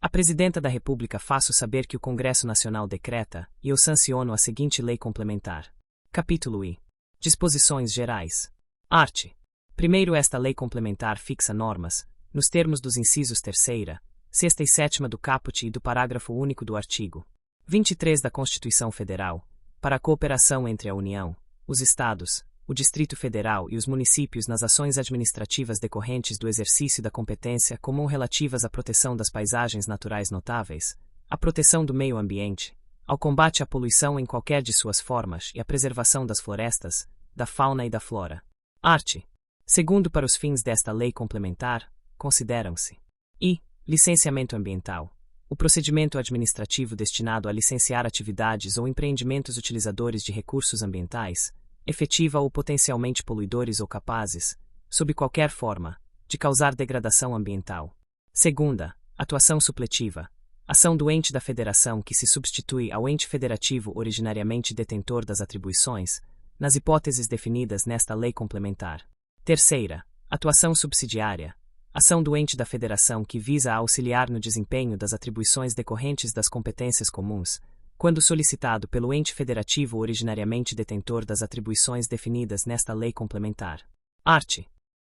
A Presidenta da República faço saber que o Congresso Nacional decreta, e eu sanciono a seguinte lei complementar. Capítulo I. Disposições Gerais. Art. 1º Esta lei complementar fixa normas, nos termos dos incisos 3ª, 6ª e 7ª do caput e do parágrafo único do artigo 23 da Constituição Federal, para a cooperação entre a União, os Estados, o Distrito Federal e os municípios nas ações administrativas decorrentes do exercício da competência comum relativas à proteção das paisagens naturais notáveis, à proteção do meio ambiente, ao combate à poluição em qualquer de suas formas e à preservação das florestas, da fauna e da flora. Art. 2º Para os fins desta lei complementar, consideram-se: i. Licenciamento ambiental. O procedimento administrativo destinado a licenciar atividades ou empreendimentos utilizadores de recursos ambientais, efetiva ou potencialmente poluidores ou capazes, sob qualquer forma, de causar degradação ambiental. 2ª, atuação supletiva. Ação do ente da federação que se substitui ao ente federativo originariamente detentor das atribuições, nas hipóteses definidas nesta lei complementar. 3ª, atuação subsidiária. Ação do ente da federação que visa a auxiliar no desempenho das atribuições decorrentes das competências comuns, quando solicitado pelo ente federativo originariamente detentor das atribuições definidas nesta lei complementar. Art.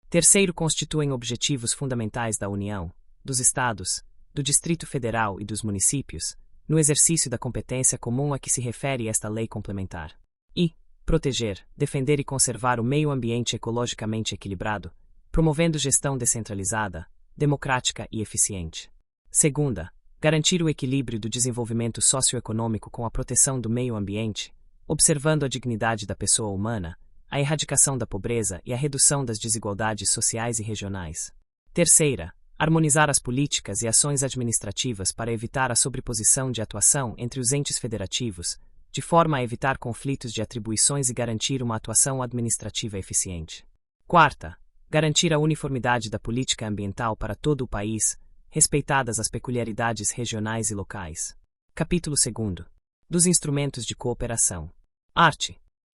3º Constituem objetivos fundamentais da União, dos Estados, do Distrito Federal e dos municípios, no exercício da competência comum a que se refere esta lei complementar. I. Proteger, defender e conservar o meio ambiente ecologicamente equilibrado, promovendo gestão descentralizada, democrática e eficiente. 2ª, garantir o equilíbrio do desenvolvimento socioeconômico com a proteção do meio ambiente, observando a dignidade da pessoa humana, a erradicação da pobreza e a redução das desigualdades sociais e regionais. 3ª, harmonizar as políticas e ações administrativas para evitar a sobreposição de atuação entre os entes federativos, de forma a evitar conflitos de atribuições e garantir uma atuação administrativa eficiente. 4ª, garantir a uniformidade da política ambiental para todo o país, respeitadas as peculiaridades regionais e locais. Capítulo 2º. Dos instrumentos de cooperação. Art.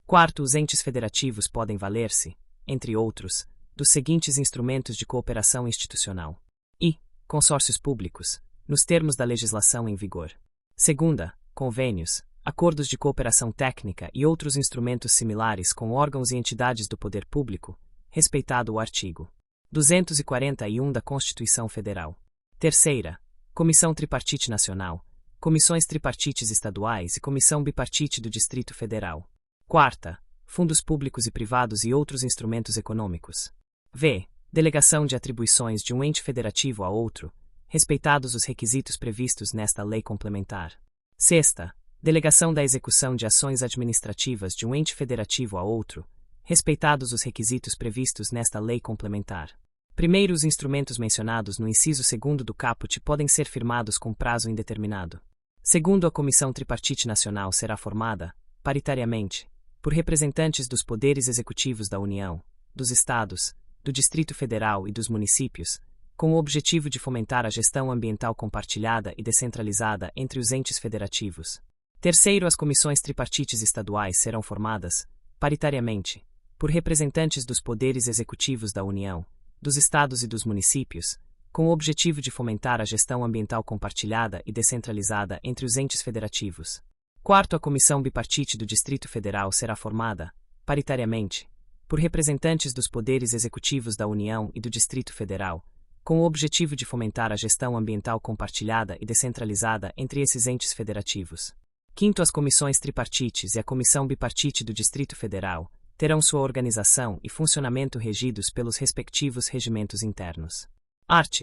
4º Os entes federativos podem valer-se, entre outros, dos seguintes instrumentos de cooperação institucional. I. Consórcios públicos, nos termos da legislação em vigor. 2ª. Convênios, acordos de cooperação técnica e outros instrumentos similares com órgãos e entidades do poder público, respeitado o artigo 241 da Constituição Federal. 3ª, Comissão Tripartite Nacional, Comissões Tripartites Estaduais e Comissão Bipartite do Distrito Federal. 4ª, Fundos Públicos e Privados e outros instrumentos econômicos. V. Delegação de atribuições de um ente federativo a outro, respeitados os requisitos previstos nesta lei complementar. 6ª, Delegação da execução de ações administrativas de um ente federativo a outro, respeitados os requisitos previstos nesta lei complementar. Primeiro, os instrumentos mencionados no inciso 2º do caput podem ser firmados com prazo indeterminado. 2º, a Comissão Tripartite Nacional será formada, paritariamente, por representantes dos poderes executivos da União, dos Estados, do Distrito Federal e dos municípios, com o objetivo de fomentar a gestão ambiental compartilhada e descentralizada entre os entes federativos. 3º, as comissões tripartites estaduais serão formadas, paritariamente, por representantes dos poderes executivos da União, dos Estados e dos municípios, com o objetivo de fomentar a gestão ambiental compartilhada e descentralizada entre os entes federativos. 4º, a Comissão Bipartite do Distrito Federal será formada, paritariamente, por representantes dos poderes executivos da União e do Distrito Federal, com o objetivo de fomentar a gestão ambiental compartilhada e descentralizada entre esses entes federativos. 5º, as comissões tripartites e a Comissão Bipartite do Distrito Federal terão sua organização e funcionamento regidos pelos respectivos regimentos internos. Art.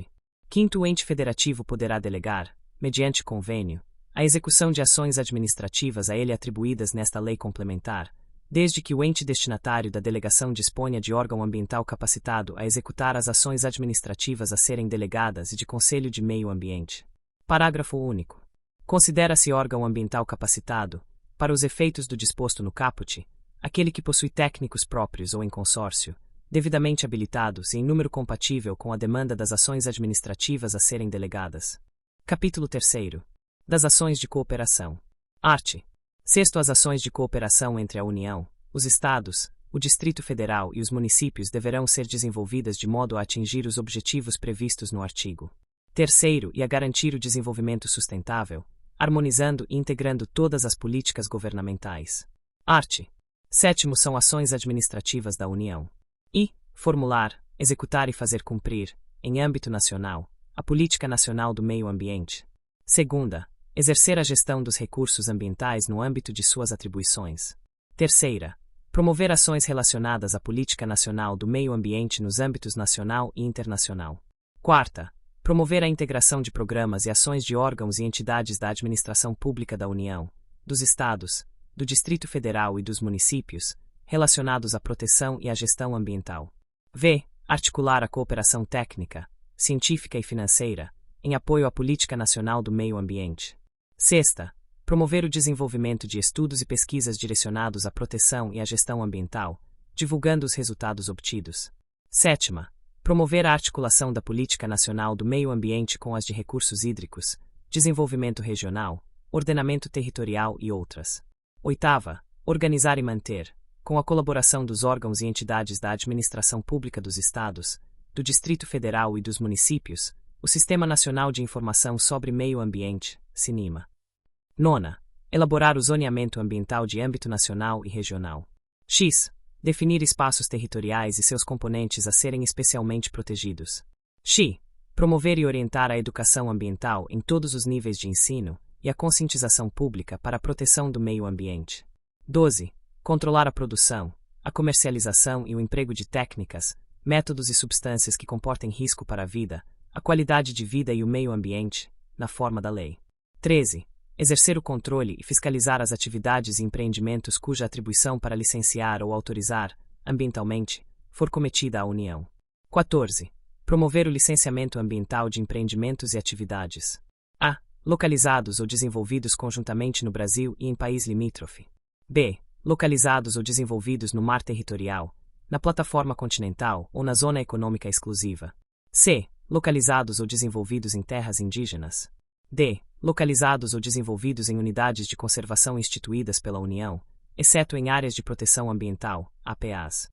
5º, o ente federativo poderá delegar, mediante convênio, a execução de ações administrativas a ele atribuídas nesta lei complementar, desde que o ente destinatário da delegação disponha de órgão ambiental capacitado a executar as ações administrativas a serem delegadas e de Conselho de Meio Ambiente. Parágrafo único. Considera-se órgão ambiental capacitado, para os efeitos do disposto no caput, aquele que possui técnicos próprios ou em consórcio, devidamente habilitados e em número compatível com a demanda das ações administrativas a serem delegadas. Capítulo 3º. Das ações de cooperação. Art. 6º, as ações de cooperação entre a União, os Estados, o Distrito Federal e os municípios deverão ser desenvolvidas de modo a atingir os objetivos previstos no artigo Terceiro, e a garantir o desenvolvimento sustentável, harmonizando e integrando todas as políticas governamentais. Art. Sétimo são ações administrativas da União. E formular, executar e fazer cumprir, em âmbito nacional, a Política Nacional do Meio Ambiente. Segunda, exercer a gestão dos recursos ambientais no âmbito de suas atribuições. Terceira, promover ações relacionadas à Política Nacional do Meio Ambiente nos âmbitos nacional e internacional. Quarta, promover a integração de programas e ações de órgãos e entidades da administração pública da União, dos Estados, do Distrito Federal e dos municípios, relacionados à proteção e à gestão ambiental. V. Articular a cooperação técnica, científica e financeira, em apoio à Política Nacional do Meio Ambiente. Sexta, promover o desenvolvimento de estudos e pesquisas direcionados à proteção e à gestão ambiental, divulgando os resultados obtidos. Sétima, promover a articulação da Política Nacional do Meio Ambiente com as de recursos hídricos, desenvolvimento regional, ordenamento territorial e outras. Oitava, organizar e manter, com a colaboração dos órgãos e entidades da administração pública dos Estados, do Distrito Federal e dos municípios, o Sistema Nacional de Informação sobre Meio Ambiente, SINIMA. Nona, elaborar o zoneamento ambiental de âmbito nacional e regional. X. Definir espaços territoriais e seus componentes a serem especialmente protegidos. X. Promover e orientar a educação ambiental em todos os níveis de ensino e a conscientização pública para a proteção do meio ambiente. 12. Controlar a produção, a comercialização e o emprego de técnicas, métodos e substâncias que comportem risco para a vida, a qualidade de vida e o meio ambiente, na forma da lei. 13. Exercer o controle e fiscalizar as atividades e empreendimentos cuja atribuição para licenciar ou autorizar, ambientalmente, for cometida à União. 14. Promover o licenciamento ambiental de empreendimentos e atividades. A. Localizados ou desenvolvidos conjuntamente no Brasil e em país limítrofe. B. Localizados ou desenvolvidos no mar territorial, na plataforma continental ou na zona econômica exclusiva. C. Localizados ou desenvolvidos em terras indígenas. D. Localizados ou desenvolvidos em unidades de conservação instituídas pela União, exceto em áreas de proteção ambiental, APAs.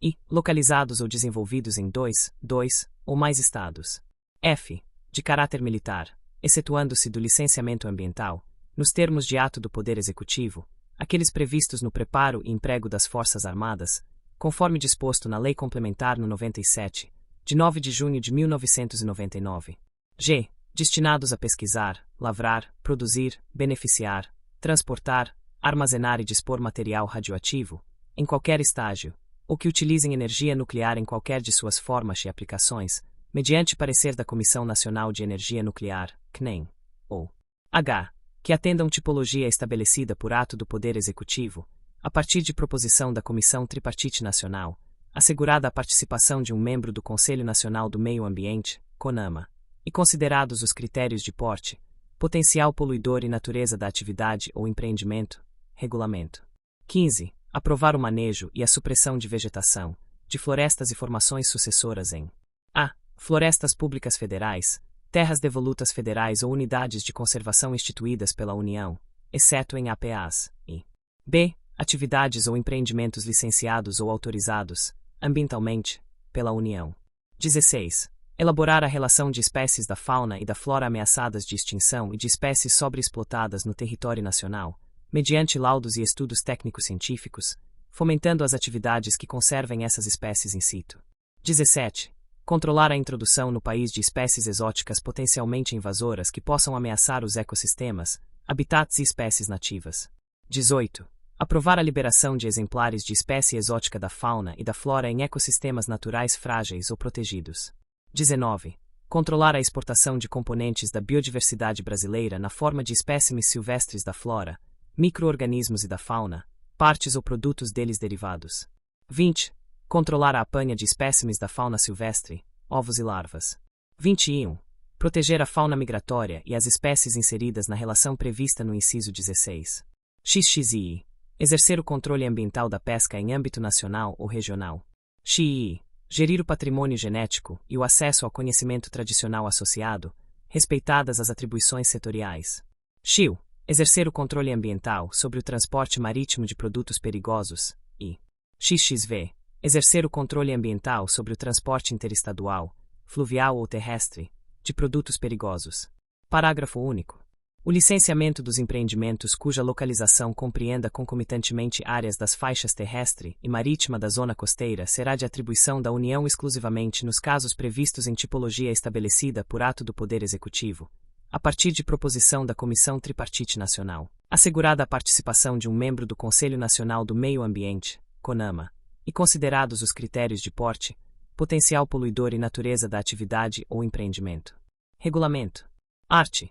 E. Localizados ou desenvolvidos em dois ou mais estados. F. De caráter militar, excetuando-se do licenciamento ambiental, nos termos de ato do Poder Executivo, aqueles previstos no preparo e emprego das Forças Armadas, conforme disposto na Lei Complementar no 97, de 9 de junho de 1999. G. Destinados a pesquisar, lavrar, produzir, beneficiar, transportar, armazenar e dispor material radioativo, em qualquer estágio, ou que utilizem energia nuclear em qualquer de suas formas e aplicações, mediante parecer da Comissão Nacional de Energia Nuclear, CNEN, ou H. Que atendam tipologia estabelecida por ato do Poder Executivo, a partir de proposição da Comissão Tripartite Nacional, assegurada a participação de um membro do Conselho Nacional do Meio Ambiente, CONAMA, e considerados os critérios de porte, potencial poluidor e natureza da atividade ou empreendimento, regulamento. 15. Aprovar o manejo e a supressão de vegetação, de florestas e formações sucessoras em a. Florestas públicas federais, terras devolutas federais ou unidades de conservação instituídas pela União, exceto em APAs, e b. Atividades ou empreendimentos licenciados ou autorizados, ambientalmente, pela União. 16. Elaborar a relação de espécies da fauna e da flora ameaçadas de extinção e de espécies sobreexplotadas no território nacional, mediante laudos e estudos técnico-científicos, fomentando as atividades que conservem essas espécies in situ. 17. Controlar a introdução no país de espécies exóticas potencialmente invasoras que possam ameaçar os ecossistemas, habitats e espécies nativas. 18. Aprovar a liberação de exemplares de espécie exótica da fauna e da flora em ecossistemas naturais frágeis ou protegidos. 19. Controlar a exportação de componentes da biodiversidade brasileira na forma de espécimes silvestres da flora, micro-organismos e da fauna, partes ou produtos deles derivados. 20. Controlar a apanha de espécimes da fauna silvestre, ovos e larvas. 21. Proteger a fauna migratória e as espécies inseridas na relação prevista no inciso 16. XXI. Exercer o controle ambiental da pesca em âmbito nacional ou regional. XI. Gerir o patrimônio genético e o acesso ao conhecimento tradicional associado, respeitadas as atribuições setoriais. XIU. Exercer o controle ambiental sobre o transporte marítimo de produtos perigosos, e XXV. Exercer o controle ambiental sobre o transporte interestadual, fluvial ou terrestre, de produtos perigosos. Parágrafo único. O licenciamento dos empreendimentos cuja localização compreenda concomitantemente áreas das faixas terrestre e marítima da zona costeira será de atribuição da União exclusivamente nos casos previstos em tipologia estabelecida por ato do Poder Executivo, a partir de proposição da Comissão Tripartite Nacional, assegurada a participação de um membro do Conselho Nacional do Meio Ambiente, CONAMA, e considerados os critérios de porte, potencial poluidor e natureza da atividade ou empreendimento. Regulamento. Art.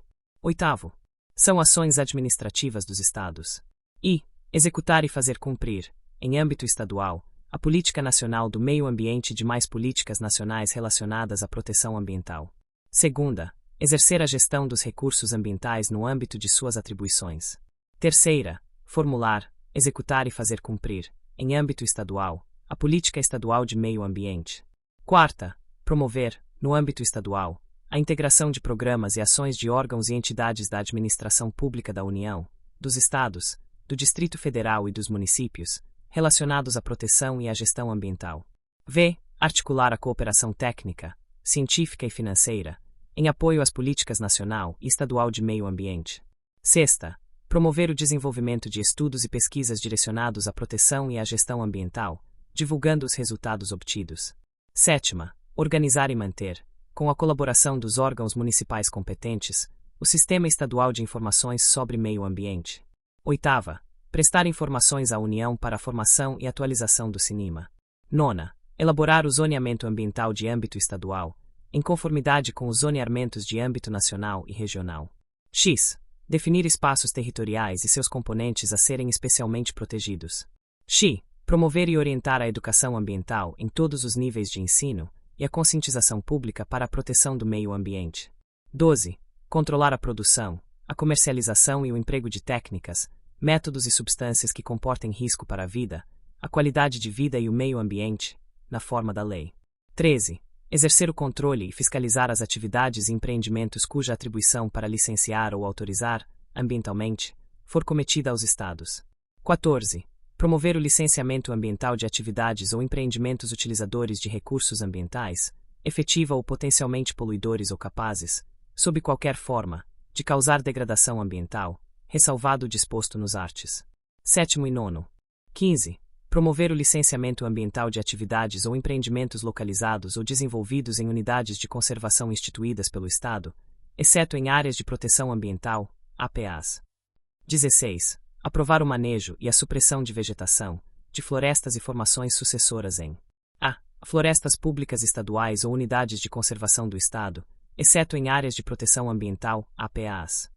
8º. São ações administrativas dos Estados. I. Executar e fazer cumprir, em âmbito estadual, a Política Nacional do Meio Ambiente e demais políticas nacionais relacionadas à proteção ambiental. Segunda. Exercer a gestão dos recursos ambientais no âmbito de suas atribuições. Terceira. Formular, executar e fazer cumprir, em âmbito estadual, a Política Estadual de Meio Ambiente. Quarta. Promover, no âmbito estadual, a integração de programas e ações de órgãos e entidades da administração pública da União, dos Estados, do Distrito Federal e dos municípios, relacionados à proteção e à gestão ambiental. V. Articular a cooperação técnica, científica e financeira, em apoio às políticas nacional e estadual de meio ambiente. Sexta. Promover o desenvolvimento de estudos e pesquisas direcionados à proteção e à gestão ambiental, divulgando os resultados obtidos. Sétima. Organizar e manter, com a colaboração dos órgãos municipais competentes, o Sistema Estadual de Informações sobre Meio Ambiente. Oitava. Prestar informações à União para a formação e atualização do CINIMA. Nona. Elaborar o zoneamento ambiental de âmbito estadual, em conformidade com os zoneamentos de âmbito nacional e regional. X. Definir espaços territoriais e seus componentes a serem especialmente protegidos. X. Promover e orientar a educação ambiental em todos os níveis de ensino, e a conscientização pública para a proteção do meio ambiente. 12. Controlar a produção, a comercialização e o emprego de técnicas, métodos e substâncias que comportem risco para a vida, a qualidade de vida e o meio ambiente, na forma da lei. 13. Exercer o controle e fiscalizar as atividades e empreendimentos cuja atribuição para licenciar ou autorizar, ambientalmente, for cometida aos Estados. 14. Promover o licenciamento ambiental de atividades ou empreendimentos utilizadores de recursos ambientais, efetiva ou potencialmente poluidores ou capazes, sob qualquer forma, de causar degradação ambiental, ressalvado o disposto nos arts. 7º e 9º. 15. Promover o licenciamento ambiental de atividades ou empreendimentos localizados ou desenvolvidos em unidades de conservação instituídas pelo Estado, exceto em áreas de proteção ambiental, APAs. 16. Aprovar o manejo e a supressão de vegetação, de florestas e formações sucessoras em a. Florestas públicas estaduais ou unidades de conservação do Estado, exceto em áreas de proteção ambiental, APAs.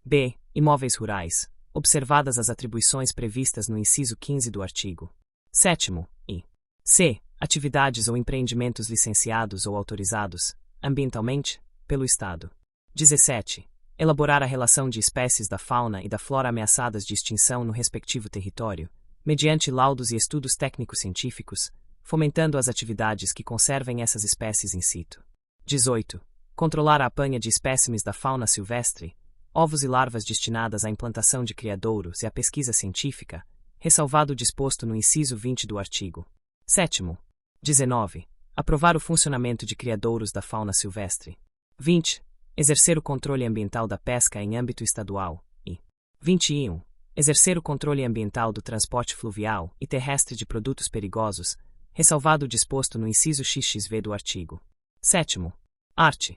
b. Imóveis rurais, observadas as atribuições previstas no inciso 15 do artigo 7º, e c. Atividades ou empreendimentos licenciados ou autorizados, ambientalmente, pelo Estado. 17. Elaborar a relação de espécies da fauna e da flora ameaçadas de extinção no respectivo território, mediante laudos e estudos técnico-científicos, fomentando as atividades que conservem essas espécies in situ. 18. Controlar a apanha de espécimes da fauna silvestre, ovos e larvas destinadas à implantação de criadouros e à pesquisa científica, ressalvado o disposto no inciso 20 do artigo 7º. 19. Aprovar o funcionamento de criadouros da fauna silvestre. 20. Exercer o controle ambiental da pesca em âmbito estadual, e 21. Exercer o controle ambiental do transporte fluvial e terrestre de produtos perigosos, ressalvado o disposto no inciso XXV do artigo 7º. Art.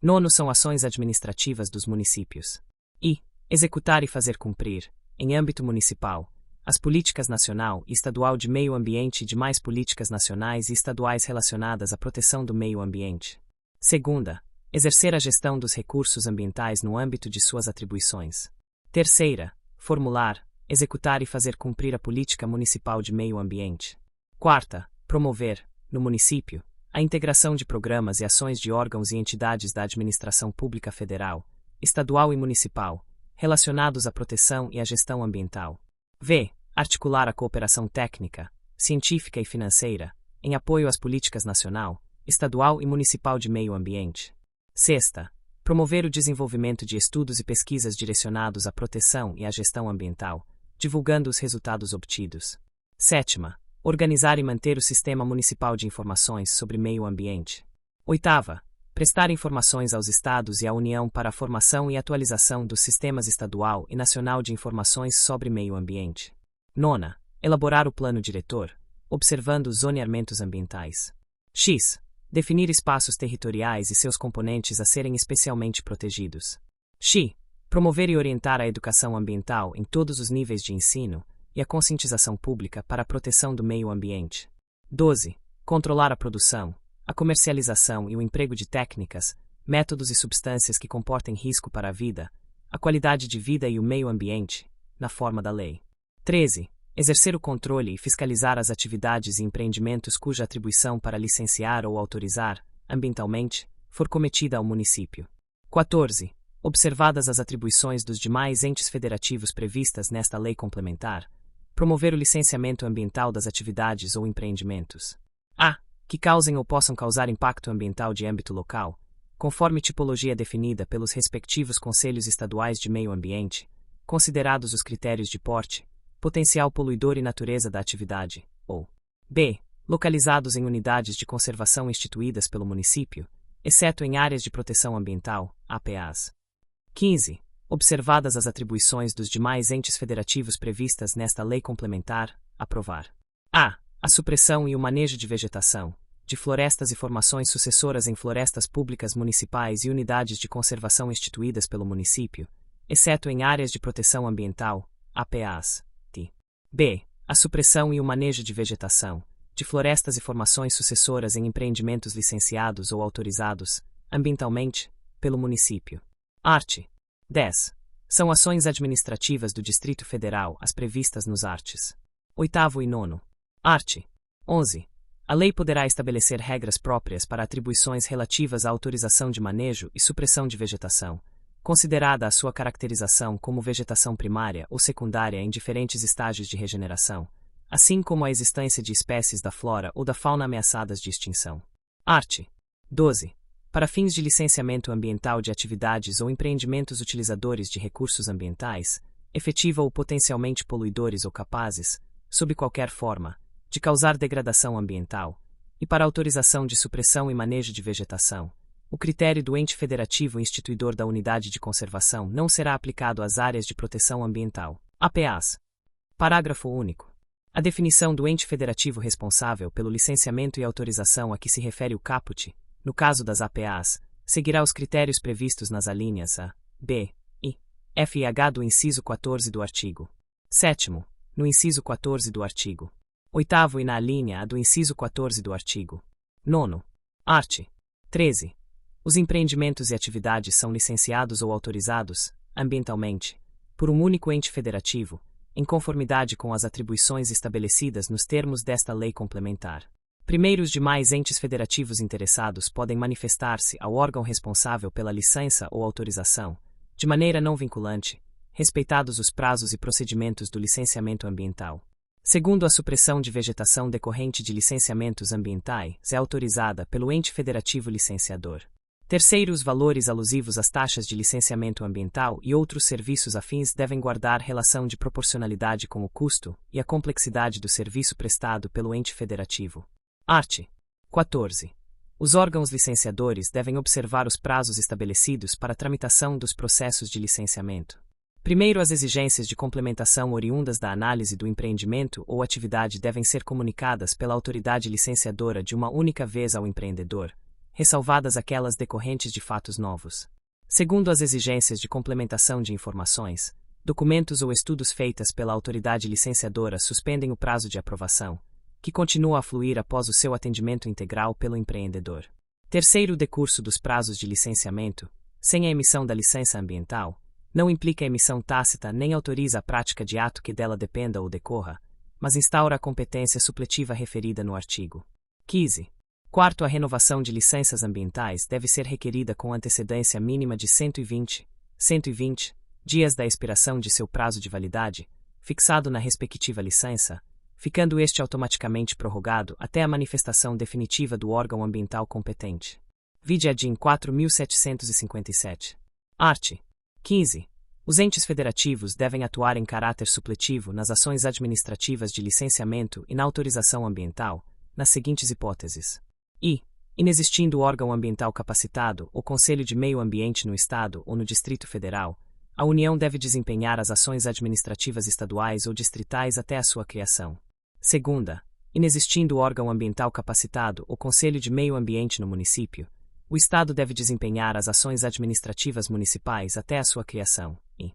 9 são ações administrativas dos municípios. I. Executar e fazer cumprir, em âmbito municipal, as políticas nacional e estadual de meio ambiente e demais políticas nacionais e estaduais relacionadas à proteção do meio ambiente. Segunda. Exercer a gestão dos recursos ambientais no âmbito de suas atribuições. Terceira. Formular, executar e fazer cumprir a política municipal de meio ambiente. Quarta. Promover, no município, a integração de programas e ações de órgãos e entidades da administração pública federal, estadual e municipal, relacionados à proteção e à gestão ambiental. V. Articular a cooperação técnica, científica e financeira, em apoio às políticas nacional, estadual e municipal de meio ambiente. Sexta. Promover o desenvolvimento de estudos e pesquisas direcionados à proteção e à gestão ambiental, divulgando os resultados obtidos. Sétima. Organizar e manter o Sistema Municipal de Informações sobre Meio Ambiente. Oitava. prestar informações aos Estados e à União para a formação e atualização dos sistemas estadual e nacional de informações sobre meio ambiente. 9. Elaborar o plano diretor, observando os zoneamentos ambientais. X. Definir espaços territoriais e seus componentes a serem especialmente protegidos. X. Promover e orientar a educação ambiental em todos os níveis de ensino e a conscientização pública para a proteção do meio ambiente. 12. Controlar a produção, a comercialização e o emprego de técnicas, métodos e substâncias que comportem risco para a vida, a qualidade de vida e o meio ambiente, na forma da lei. 13. Exercer o controle e fiscalizar as atividades e empreendimentos cuja atribuição para licenciar ou autorizar, ambientalmente, for cometida ao município. 14. Observadas as atribuições dos demais entes federativos previstas nesta lei complementar, promover o licenciamento ambiental das atividades ou empreendimentos. A. Que causem ou possam causar impacto ambiental de âmbito local, conforme tipologia definida pelos respectivos conselhos estaduais de meio ambiente, considerados os critérios de porte, potencial poluidor e natureza da atividade, ou B. Localizados em unidades de conservação instituídas pelo município, exceto em áreas de proteção ambiental, APAs. 15. Observadas as atribuições dos demais entes federativos previstas nesta lei complementar, aprovar. A. A supressão e o manejo de vegetação, de florestas e formações sucessoras em florestas públicas municipais e unidades de conservação instituídas pelo município, exceto em áreas de proteção ambiental, APAs. B. A supressão e o manejo de vegetação, de florestas e formações sucessoras em empreendimentos licenciados ou autorizados, ambientalmente, pelo município. Art. 10. São ações administrativas do Distrito Federal as previstas nos arts. 8º e 9º. Art. 11. A lei poderá estabelecer regras próprias para atribuições relativas à autorização de manejo e supressão de vegetação, considerada a sua caracterização como vegetação primária ou secundária em diferentes estágios de regeneração, assim como a existência de espécies da flora ou da fauna ameaçadas de extinção. Art. 12. Para fins de licenciamento ambiental de atividades ou empreendimentos utilizadores de recursos ambientais, efetiva ou potencialmente poluidores ou capazes, sob qualquer forma, de causar degradação ambiental, e para autorização de supressão e manejo de vegetação, o critério do ente federativo instituidor da unidade de conservação não será aplicado às áreas de proteção ambiental. APAs. Parágrafo único. A definição do ente federativo responsável pelo licenciamento e autorização a que se refere o caput, no caso das APAs, seguirá os critérios previstos nas alíneas A, B, I, F e H do inciso 14 do artigo 7º, no inciso 14 do artigo 8º e na alínea A do inciso 14 do artigo 9º. Art. 13. Os empreendimentos e atividades são licenciados ou autorizados, ambientalmente, por um único ente federativo, em conformidade com as atribuições estabelecidas nos termos desta lei complementar. Primeiro, os demais entes federativos interessados podem manifestar-se ao órgão responsável pela licença ou autorização, de maneira não vinculante, respeitados os prazos e procedimentos do licenciamento ambiental. Segundo, a supressão de vegetação decorrente de licenciamentos ambientais é autorizada pelo ente federativo licenciador. Terceiro, os valores alusivos às taxas de licenciamento ambiental e outros serviços afins devem guardar relação de proporcionalidade com o custo e a complexidade do serviço prestado pelo ente federativo. Art. 14. Os órgãos licenciadores devem observar os prazos estabelecidos para a tramitação dos processos de licenciamento. Primeiro, as exigências de complementação oriundas da análise do empreendimento ou atividade devem ser comunicadas pela autoridade licenciadora de uma única vez ao empreendedor, ressalvadas aquelas decorrentes de fatos novos. Segundo, as exigências de complementação de informações, documentos ou estudos feitas pela autoridade licenciadora suspendem o prazo de aprovação, que continua a fluir após o seu atendimento integral pelo empreendedor. Terceiro, o decurso dos prazos de licenciamento, sem a emissão da licença ambiental, não implica emissão tácita nem autoriza a prática de ato que dela dependa ou decorra, mas instaura a competência supletiva referida no artigo 15. Quarto, a renovação de licenças ambientais deve ser requerida com antecedência mínima de 120 dias da expiração de seu prazo de validade, fixado na respectiva licença, ficando este automaticamente prorrogado até a manifestação definitiva do órgão ambiental competente. Vide a DIN 4757. Art. 15. Os entes federativos devem atuar em caráter supletivo nas ações administrativas de licenciamento e na autorização ambiental, nas seguintes hipóteses. Inexistindo órgão ambiental capacitado ou Conselho de Meio Ambiente no Estado ou no Distrito Federal, a União deve desempenhar as ações administrativas estaduais ou distritais até a sua criação. Segunda, inexistindo órgão ambiental capacitado ou Conselho de Meio Ambiente no município, o Estado deve desempenhar as ações administrativas municipais até a sua criação. E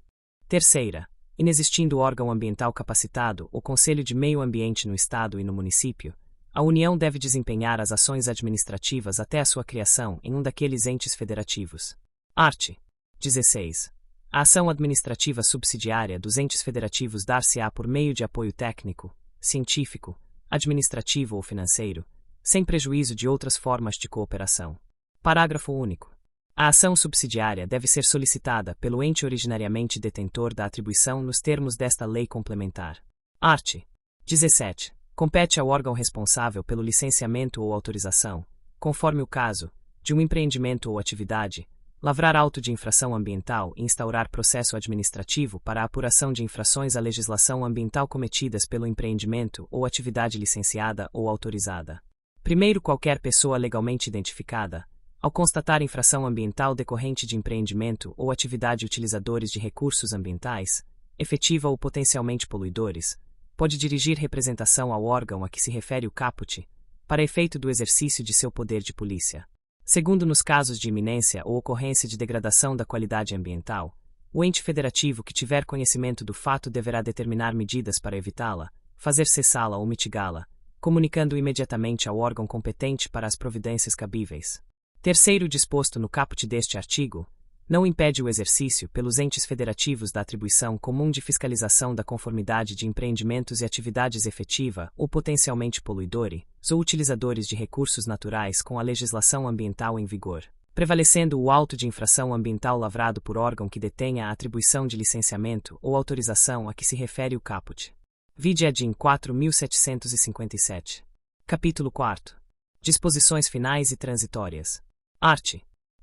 terceira, inexistindo órgão ambiental capacitado ou Conselho de Meio Ambiente no Estado e no município, a União deve desempenhar as ações administrativas até a sua criação em um daqueles entes federativos. Art. 16. A ação administrativa subsidiária dos entes federativos dar-se-á por meio de apoio técnico, científico, administrativo ou financeiro, sem prejuízo de outras formas de cooperação. Parágrafo único. A ação subsidiária deve ser solicitada pelo ente originariamente detentor da atribuição nos termos desta lei complementar. Art. 17. Compete ao órgão responsável pelo licenciamento ou autorização, conforme o caso, de um empreendimento ou atividade, lavrar auto de infração ambiental e instaurar processo administrativo para a apuração de infrações à legislação ambiental cometidas pelo empreendimento ou atividade licenciada ou autorizada. Primeiro, qualquer pessoa legalmente identificada, ao constatar infração ambiental decorrente de empreendimento ou atividade utilizadores de recursos ambientais, efetiva ou potencialmente poluidores, pode dirigir representação ao órgão a que se refere o caput, para efeito do exercício de seu poder de polícia. Segundo, nos casos de iminência ou ocorrência de degradação da qualidade ambiental, o ente federativo que tiver conhecimento do fato deverá determinar medidas para evitá-la, fazer cessá-la ou mitigá-la, comunicando imediatamente ao órgão competente para as providências cabíveis. Terceiro, disposto no caput deste artigo, não impede o exercício pelos entes federativos da atribuição comum de fiscalização da conformidade de empreendimentos e atividades efetiva ou potencialmente poluidores ou utilizadores de recursos naturais com a legislação ambiental em vigor, prevalecendo o auto de infração ambiental lavrado por órgão que detenha a atribuição de licenciamento ou autorização a que se refere o caput. Vide a DIN 4.757. Capítulo 4. Disposições finais e transitórias. Art.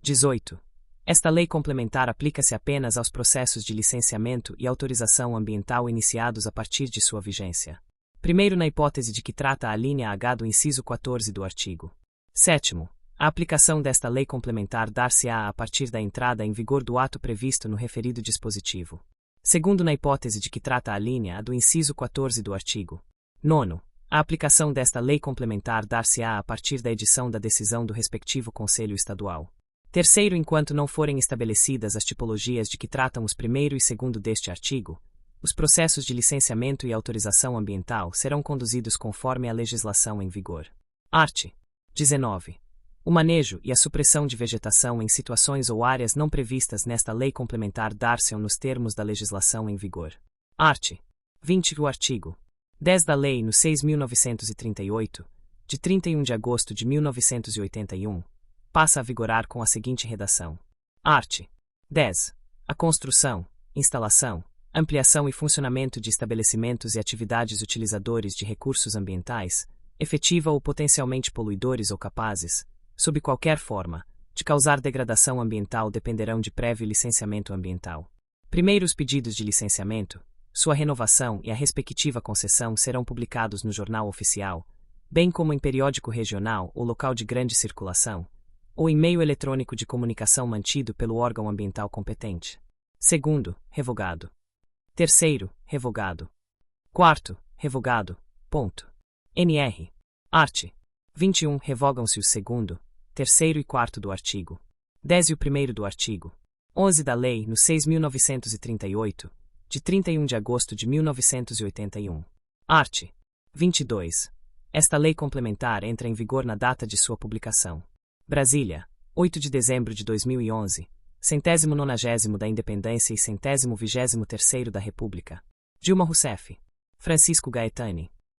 18. Esta lei complementar aplica-se apenas aos processos de licenciamento e autorização ambiental iniciados a partir de sua vigência. Primeiro, na hipótese de que trata a linha H do inciso 14 do artigo. Sétimo, a aplicação desta lei complementar dar-se-á a partir da entrada em vigor do ato previsto no referido dispositivo. Segundo, na hipótese de que trata a linha A do inciso 14 do artigo. Nono, a aplicação desta lei complementar dar-se-á a partir da edição da decisão do respectivo Conselho Estadual. Terceiro, enquanto não forem estabelecidas as tipologias de que tratam os primeiro e segundo deste artigo, os processos de licenciamento e autorização ambiental serão conduzidos conforme a legislação em vigor. Art. 19. O manejo e a supressão de vegetação em situações ou áreas não previstas nesta lei complementar dar-se-ão nos termos da legislação em vigor. Art. 20. O artigo 10 da Lei no 6.938, de 31 de agosto de 1981, passa a vigorar com a seguinte redação. Art. 10. A construção, instalação, ampliação e funcionamento de estabelecimentos e atividades utilizadores de recursos ambientais, efetiva ou potencialmente poluidores ou capazes, sob qualquer forma, de causar degradação ambiental dependerão de prévio licenciamento ambiental. Primeiro, os pedidos de licenciamento, sua renovação e a respectiva concessão serão publicados no Jornal Oficial, bem como em periódico regional ou local de grande circulação, ou em meio eletrônico de comunicação mantido pelo órgão ambiental competente. Segundo, revogado. Terceiro, revogado. Quarto, revogado. Ponto. NR. Art. 21. Revogam-se o segundo, terceiro e quarto do artigo 10 e o primeiro do artigo 11 da Lei no 6.938, de 31 de agosto de 1981. Art. 22. Esta lei complementar entra em vigor na data de sua publicação. Brasília, 8 de dezembro de 2011, 190º da Independência e 123º da República. Dilma Rousseff. Francisco Gaetani.